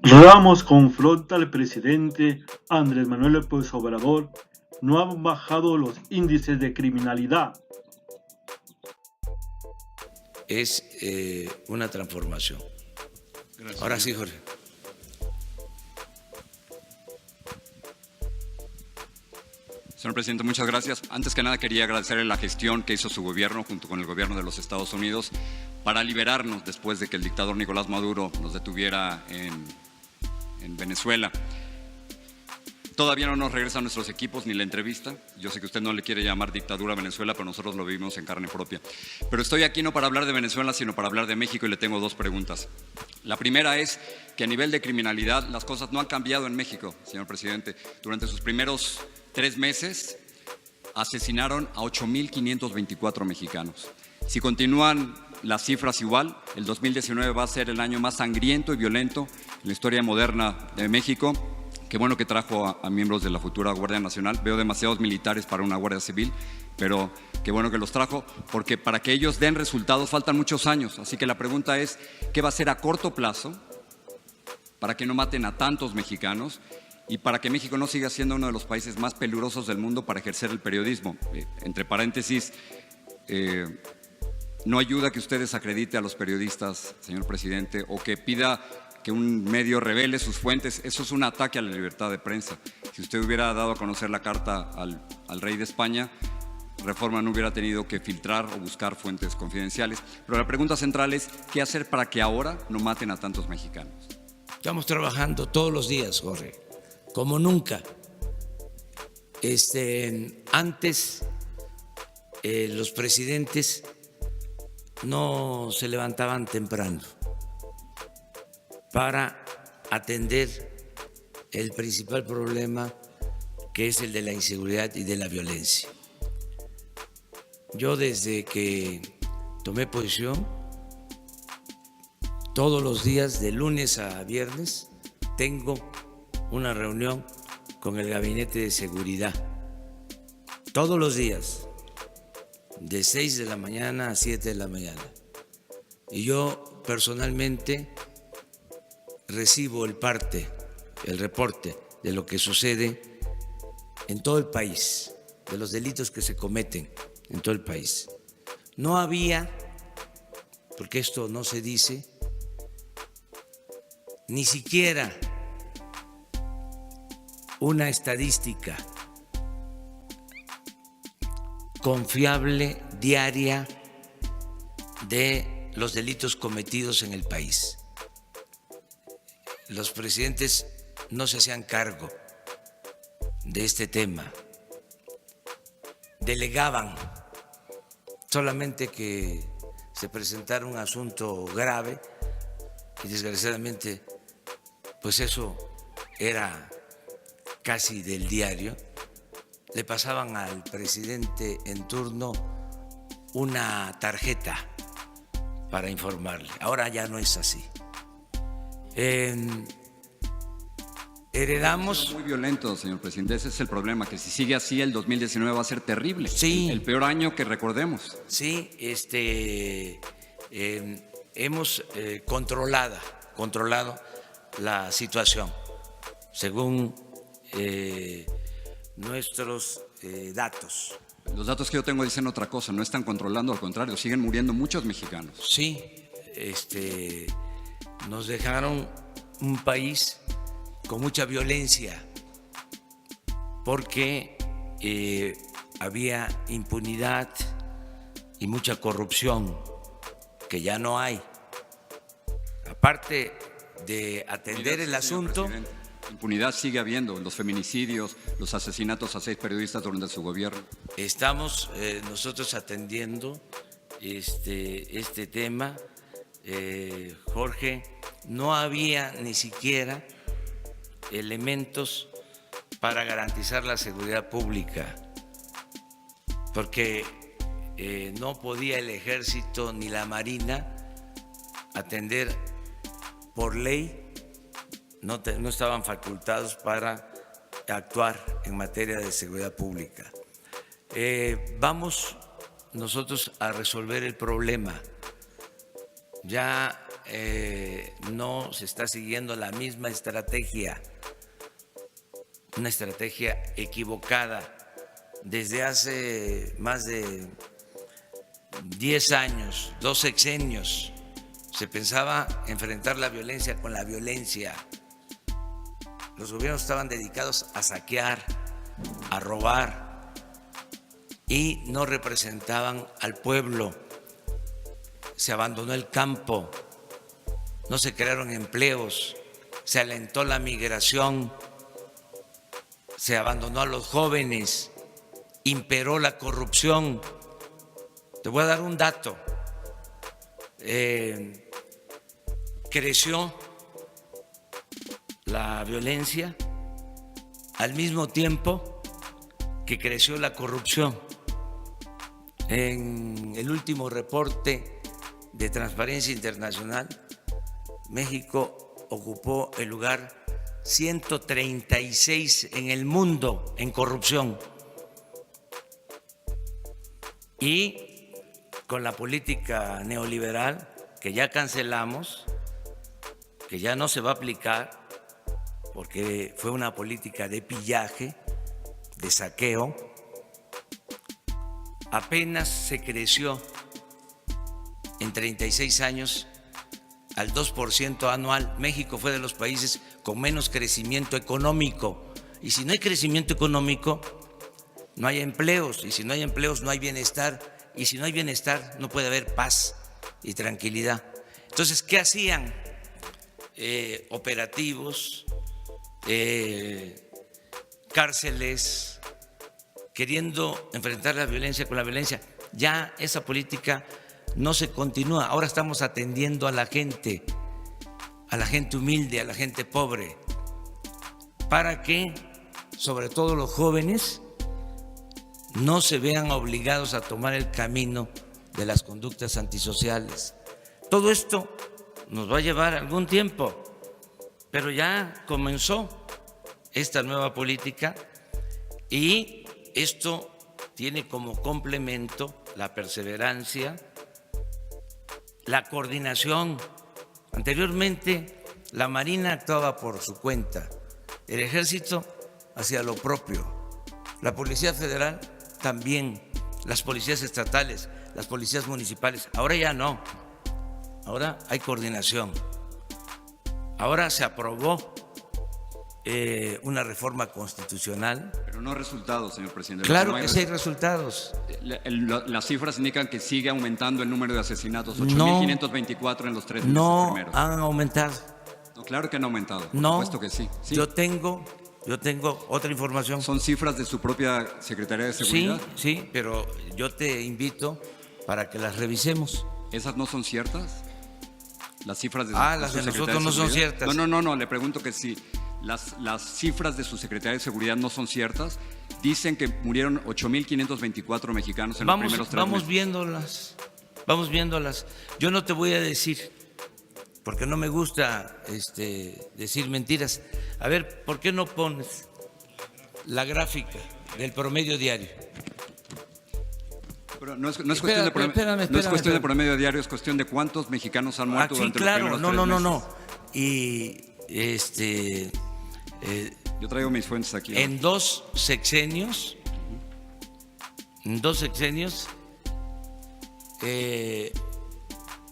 Ramos confronta al presidente Andrés Manuel López Obrador. No han bajado los índices de criminalidad. Es una transformación. Gracias. Ahora sí, Jorge. Señor presidente, muchas gracias. Antes que nada quería agradecerle la gestión que hizo su gobierno junto con el gobierno de los Estados Unidos para liberarnos después de que el dictador Nicolás Maduro nos detuviera en Venezuela. Todavía no nos regresan nuestros equipos ni la entrevista. Yo sé que usted no le quiere llamar dictadura a Venezuela, pero nosotros lo vivimos en carne propia. Pero estoy aquí no para hablar de Venezuela, sino para hablar de México y le tengo dos preguntas. La primera es que a nivel de criminalidad las cosas no han cambiado en México, señor presidente. Durante sus primeros 3 meses asesinaron a 8,524 mexicanos. Si continúan las cifras igual, el 2019 va a ser el año más sangriento y violento en la historia moderna de México. Qué bueno que trajo a miembros de la futura Guardia Nacional. Veo demasiados militares para una Guardia Civil, pero qué bueno que los trajo, porque para que ellos den resultados faltan muchos años. Así que la pregunta es, ¿qué va a hacer a corto plazo para que no maten a tantos mexicanos y para que México no siga siendo uno de los países más peligrosos del mundo para ejercer el periodismo? Entre paréntesis, no ayuda que usted desacredite a los periodistas, señor presidente, o que pida que un medio revele sus fuentes. Eso es un ataque a la libertad de prensa. Si usted hubiera dado a conocer la carta al rey de España, Reforma no hubiera tenido que filtrar o buscar fuentes confidenciales. Pero la pregunta central es, ¿qué hacer para que ahora no maten a tantos mexicanos? Estamos trabajando todos los días, Jorge, como nunca. Antes los presidentes no se levantaban temprano para atender el principal problema, que es el de la inseguridad y de la violencia. Yo desde que tomé posición, todos los días, de lunes a viernes, tengo una reunión con el Gabinete de Seguridad. Todos los días, de 6 de la mañana a 7 de la mañana. Y yo personalmente recibo el reporte de lo que sucede en todo el país, de los delitos que se cometen en todo el país. No había, porque esto no se dice, ni siquiera una estadística confiable diaria de los delitos cometidos en el país. Los presidentes no se hacían cargo de este tema, delegaban solamente que se presentara un asunto grave y desgraciadamente pues eso era casi del diario. Le pasaban al presidente en turno una tarjeta para informarle. Ahora ya no es así. Heredamos... Muy violento, señor presidente. Ese es el problema, que si sigue así el 2019 va a ser terrible. Sí. El peor año que recordemos. Sí, hemos controlado la situación según nuestros datos. Los datos que yo tengo dicen otra cosa, no están controlando, al contrario, siguen muriendo muchos mexicanos. Sí, nos dejaron un país con mucha violencia porque había impunidad y mucha corrupción que ya no hay. Aparte de atender el asunto... Impunidad sigue habiendo, los feminicidios, los asesinatos a 6 periodistas durante su gobierno. Estamos nosotros atendiendo este tema, Jorge. No había ni siquiera elementos para garantizar la seguridad pública, porque no podía el Ejército ni la Marina atender por ley. No estaban facultados para actuar en materia de seguridad pública. Vamos nosotros a resolver el problema. Ya no se está siguiendo la misma estrategia, una estrategia equivocada. Desde hace más de 10 años, 2 sexenios, se pensaba enfrentar la violencia con la violencia. Los gobiernos estaban dedicados a saquear, a robar y no representaban al pueblo. Se abandonó el campo, no se crearon empleos, se alentó la migración, se abandonó a los jóvenes, imperó la corrupción. Te voy a dar un dato. Creció la violencia al mismo tiempo que creció la corrupción. En el último reporte de Transparencia Internacional, México ocupó el lugar 136 en el mundo en corrupción. Y con la política neoliberal que ya cancelamos, que ya no se va a aplicar porque fue una política de pillaje, de saqueo, apenas se creció en 36 años al 2% anual. México fue de los países con menos crecimiento económico. Y si no hay crecimiento económico, no hay empleos. Y si no hay empleos, no hay bienestar. Y si no hay bienestar, no puede haber paz y tranquilidad. Entonces, ¿qué hacían? Operativos, cárceles, queriendo enfrentar la violencia con la violencia. Ya esa política no se continúa. Ahora estamos atendiendo a la gente humilde, a la gente pobre, para que, sobre todo los jóvenes, no se vean obligados a tomar el camino de las conductas antisociales. Todo esto nos va a llevar algún tiempo, pero ya comenzó esta nueva política y esto tiene como complemento la perseverancia, la coordinación. Anteriormente la Marina actuaba por su cuenta, el Ejército hacía lo propio, la Policía Federal también, las policías estatales, las policías municipales. Ahora ya no, ahora hay coordinación. Ahora se aprobó una reforma constitucional. Pero no resultados, señor presidente. Claro que sí hay resultados. Las cifras indican que sigue aumentando el número de asesinatos, 8.524 en los 3 meses primeros. No han aumentado. No, claro que han aumentado, por no, supuesto que sí. Sí. Yo tengo otra información. ¿Son cifras de su propia Secretaría de Seguridad? Sí, pero yo te invito para que las revisemos. ¿Esas no son ciertas? ¿Las cifras de las de nosotros no son ciertas. No, le pregunto que si las cifras de su Secretaría de Seguridad no son ciertas. Dicen que murieron 8.524 mexicanos en los primeros 3 meses. Vamos viéndolas. Yo no te voy a decir, porque no me gusta decir mentiras. A ver, ¿por qué no pones la gráfica del promedio diario? Pero no es cuestión de promedio diario, es cuestión de cuántos mexicanos han muerto durante los primeros 3 meses. No. Y yo traigo mis fuentes aquí. En dos sexenios,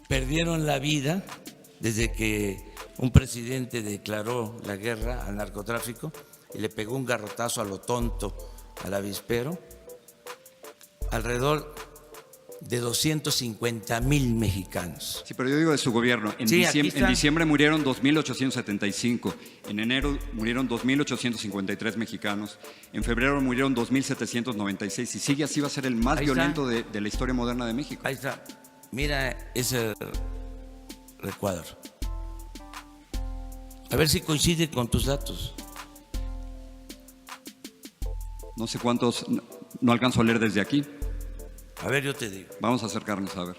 perdieron la vida desde que un presidente declaró la guerra al narcotráfico y le pegó un garrotazo a lo tonto al avispero. Alrededor de 250,000 mexicanos. Sí, pero yo digo de su gobierno. En diciembre murieron 2.875, en enero murieron 2.853 mexicanos, en febrero murieron 2.796 y sigue así, va a ser el más violento de la historia moderna de México. Ahí está. Mira ese recuadro. A ver si coincide con tus datos. No sé cuántos, no alcanzo a leer desde aquí. A ver, yo te digo. Vamos a acercarnos a ver.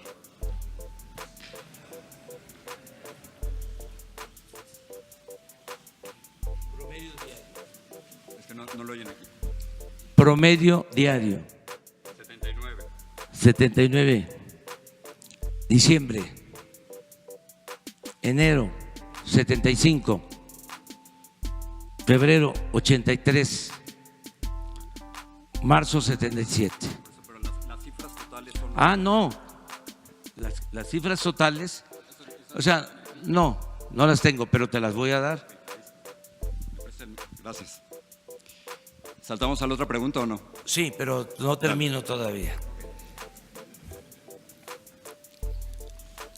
Promedio diario. Es que no lo oyen aquí. Promedio diario. 79. 79. Diciembre. enero 75, febrero 83, marzo 77. Pero las cifras totales son... No, las cifras totales, o sea, no las tengo, pero te las voy a dar. Gracias. ¿Saltamos a la otra pregunta o no? Sí, pero no termino todavía.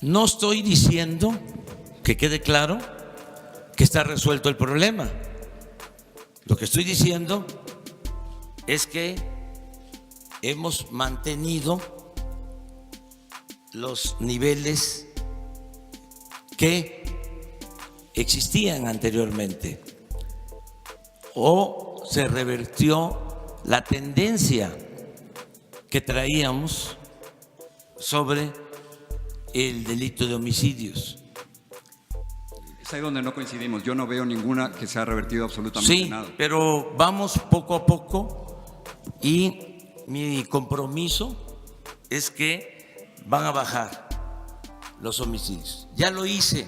No estoy diciendo, que quede claro, que está resuelto el problema. Lo que estoy diciendo es que hemos mantenido los niveles que existían anteriormente, o se revirtió la tendencia que traíamos sobre el delito de homicidios. Es ahí donde no coincidimos. Yo no veo ninguna que se ha revertido absolutamente nada. Sí, pero vamos poco a poco y mi compromiso es que van a bajar los homicidios. Ya lo hice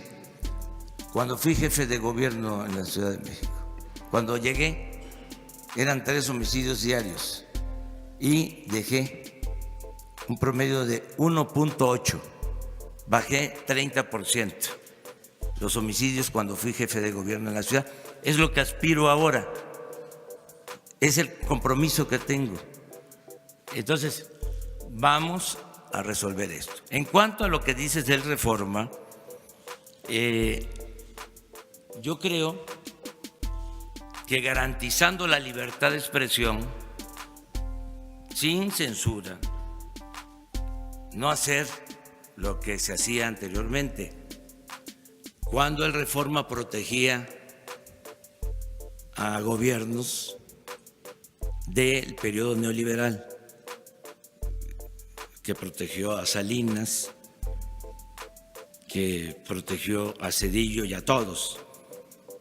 cuando fui jefe de gobierno en la Ciudad de México. Cuando llegué eran 3 homicidios diarios y dejé un promedio de 1.8. Bajé 30% los homicidios cuando fui jefe de gobierno en la ciudad. Es lo que aspiro ahora. Es el compromiso que tengo. Entonces, vamos a resolver esto. En cuanto a lo que dices del Reforma, yo creo que garantizando la libertad de expresión, sin censura, no hacer lo que se hacía anteriormente, cuando el Reforma protegía a gobiernos del periodo neoliberal, que protegió a Salinas, que protegió a Zedillo y a todos,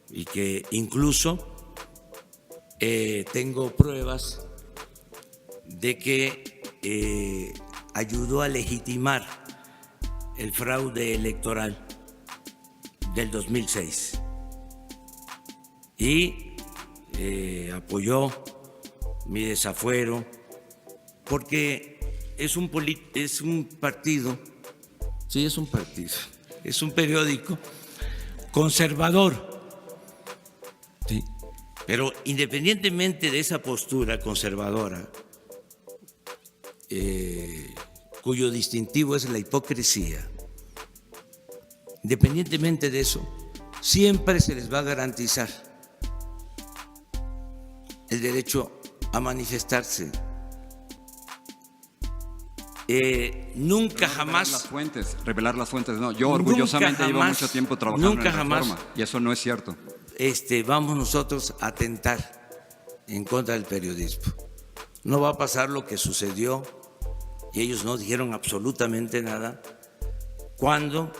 y que incluso tengo pruebas de que ayudó a legitimar el fraude electoral del 2006 y apoyó mi desafuero porque es un partido, sí, es un partido, es un periódico conservador, ¿sí? Pero independientemente de esa postura conservadora, cuyo distintivo es la hipocresía, independientemente de eso, siempre se les va a garantizar el derecho a manifestarse. Nunca jamás revelar las fuentes, no. Yo orgullosamente llevo mucho tiempo trabajando en Reforma y eso no es cierto. Vamos nosotros a atentar en contra del periodismo. No va a pasar lo que sucedió y ellos no dijeron absolutamente nada cuando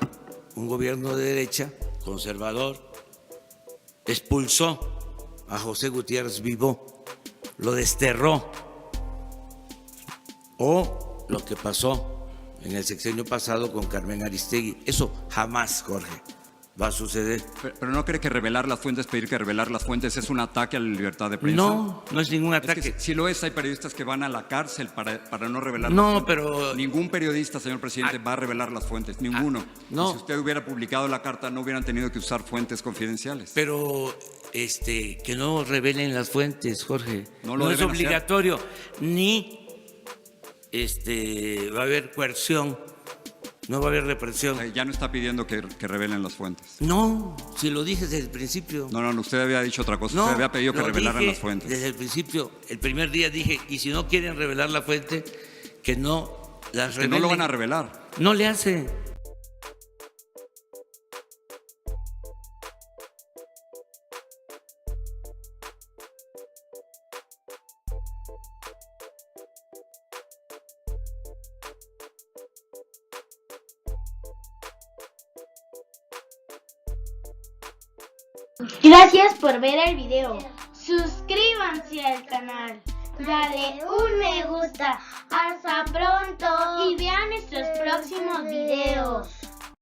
un gobierno de derecha conservador expulsó a José Gutiérrez Vivó, lo desterró, o lo que pasó en el sexenio pasado con Carmen Aristegui. Eso jamás, Jorge, va a suceder. Pero ¿no cree que revelar las fuentes, pedir que revelar las fuentes es un ataque a la libertad de prensa? No, no es ningún ataque. Es que si lo es, hay periodistas que van a la cárcel para no revelar no, las fuentes. Pero ningún periodista, señor presidente, va a revelar las fuentes, ninguno. No. Y si usted hubiera publicado la carta, no hubieran tenido que usar fuentes confidenciales. Pero que no revelen las fuentes, Jorge. No es obligatorio, ni va a haber coerción, no va a haber represión. Ya no está pidiendo que revelen las fuentes. No, si lo dije desde el principio. No, usted había dicho otra cosa. Usted había pedido que revelaran las fuentes. Desde el principio, el primer día dije, y si no quieren revelar la fuente, que no las revelen. Que no lo van a revelar. No le hace. Gracias por ver el video. Suscríbanse al canal. Dale un me gusta. Hasta pronto. Y vean nuestros próximos videos.